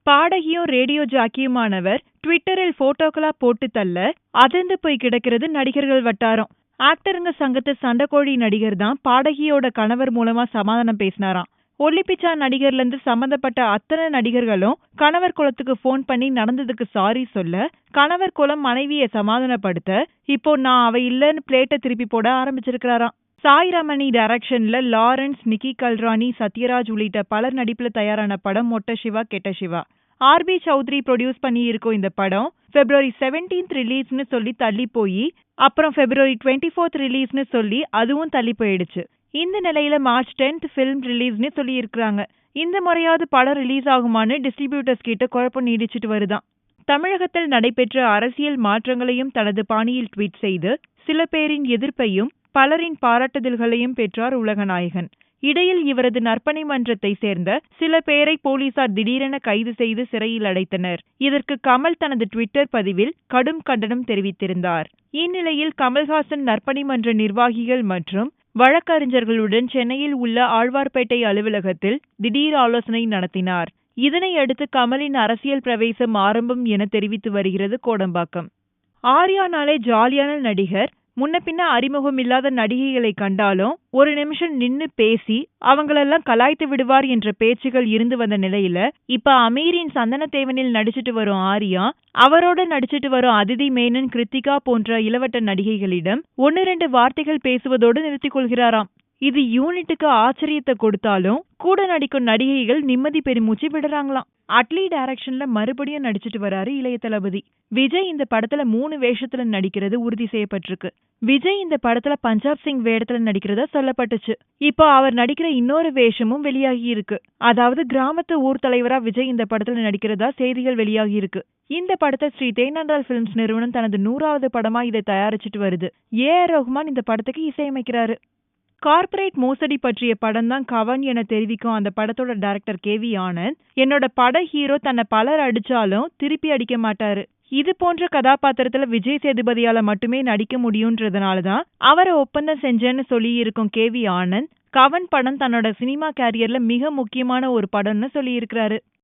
பாடகியும் radio ஜாக்கியுமானவர் ட்விட்டரில் போட்டோக்களா போட்டு தள்ள அதிர்ந்து போய் கிடக்கிறது நடிகர்கள் வட்டாரம். ஆக்டருங்க சங்கத்து சண்டைக்கோழி நடிகர் தான் பாடகியோட கணவர் மூலமா சமாதானம் பேசினாராம். ஒல்லிப்பிச்சா நடிகர்ல இருந்து சம்பந்தப்பட்ட அத்தனை நடிகர்களும் கணவர் குலத்துக்கு போன் பண்ணி நடந்ததுக்கு சாரி சொல்ல, கணவர் குலம் மனைவியை சமாதானப்படுத்த இப்போ நான் அவ இல்லன்னு பிளேட்டை திருப்பி போட ஆரம்பிச்சிருக்கிறாராம். சாய் ரமணி டைரக்ஷன்ல லாரன்ஸ், நிக்கி கல்ராணி, சத்யராஜ் உள்ளிட்ட பலர் நடிப்புல தயாரான படம் மொட்ட சிவா கெட்ட சிவா. ஆர்பி சௌத்ரி ப்ரொடியூஸ் பண்ணி இருக்கும் இந்த படம் February 17th ரிலீஸ்னு சொல்லி தள்ளி போய் அப்புறம் February 24th ரிலீஸ்னு சொல்லி அதுவும் தள்ளி போயிடுச்சு. இந்த நிலையில March 10th ஃபிலிம் ரிலீஸ்னு சொல்லி இருக்காங்க. இந்த முறையாவது படம் ரிலீஸ் ஆகுமான்னு டிஸ்ட்ரிபியூட்டர்ஸ் கிட்ட குழப்பம் நீடிச்சிட்டு வருதான். தமிழகத்தில் நடைபெற்ற அரசியல் மாற்றங்களையும் தனது பாணியில் ட்வீட் செய்து சில பேரின் எதிர்ப்பையும் பலரின் பாராட்டுதல்களையும் பெற்றார் உலகநாயகன். இடையில் இவரது நற்பணி மன்றத்தை சேர்ந்த சில பேரை போலீசார் திடீரென கைது செய்து சிறையில் அடைத்தனர். இதற்கு கமல் தனது ட்விட்டர் பதிவில் கடும் கண்டனம் தெரிவித்திருந்தார். இந்நிலையில் கமல்ஹாசன் நற்பணி மன்ற நிர்வாகிகள் மற்றும் வழக்கறிஞர்களுடன் சென்னையில் உள்ள ஆழ்வார்பேட்டை அலுவலகத்தில் திடீர் ஆலோசனை நடத்தினார். இதனை அடுத்து கமலின் அரசியல் பிரவேசம் ஆரம்பம் என தெரிவித்து வருகிறது கோடம்பாக்கம். ஆர்யானாலே ஜாலியான நடிகர். முன்ன பின்ன அறிமுகமில்லாத நடிகைகளை கண்டாலும் ஒரு நிமிஷம் நின்னு பேசி அவங்களெல்லாம் கலாய்த்து விடுவார் என்ற பேச்சுகள் இருந்து வந்த நிலையில இப்ப அமீரின் சந்தனத்தேவனில் நடிச்சிட்டு வரும் ஆர்யா, அவரோட நடிச்சிட்டு வரும் அதிதி மேனன், கிருத்திகா போன்ற இளவட்ட நடிகைகளிடம் 1-2 வார்த்தைகள் பேசுவதோடு நிறுத்திக் கொள்கிறாராம். இது யூனிட்டுக்கு ஆச்சரியத்தை கொடுத்தாலும் கூட நடிக்கும் நடிகைகள் நிம்மதி பெருமூச்சு விடுறாங்களாம். அட்லி டைரக்ஷன்ல மறுபடியும் நடிச்சிட்டு வராரு இளைய தளபதி விஜய். இந்த படத்துல 3 வேஷத்துல நடிக்கிறது உறுதி செய்யப்பட்டிருக்கு. விஜய் இந்த படத்துல பஞ்சாப் சிங் வேடத்துல நடிக்கிறதா சொல்லப்பட்டுச்சு. இப்போ அவர் நடிக்கிற இன்னொரு வேஷமும் வெளியாகி இருக்கு. அதாவது கிராமத்து ஊர் தலைவரா விஜய் இந்த படத்துல நடிக்கிறதா செய்திகள் வெளியாகி இருக்கு. இந்த படத்தை ஸ்ரீ தேனாண்டாள் பிலிம்ஸ் நிறுவனம் தனது 100வது படமா இதை தயாரிச்சிட்டு வருது. AR ரஹ்மான் இந்த படத்துக்கு இசையமைக்கிறாரு. கார்ப்பரேட் மோசடி பற்றிய படம் தான் கவன் என தெரிவிக்கும் அந்த படத்தோட டைரக்டர் KV ஆனந்த், என்னோட பட ஹீரோ தன்னை பலர் அடிச்சாலும் திருப்பி அடிக்க மாட்டாரு. இது போன்ற கதாபாத்திரத்துல விஜய் சேதுபதியால மட்டுமே நடிக்க முடியும்ன்றதுனாலதான் அவரை ஒப்பந்தம் செஞ்சேன்னு சொல்லி இருக்கும் KV ஆனந்த், கவன் படம் தன்னோட சினிமா கேரியர்ல மிக முக்கியமான ஒரு படம்னு சொல்லி இருக்கிறாரு.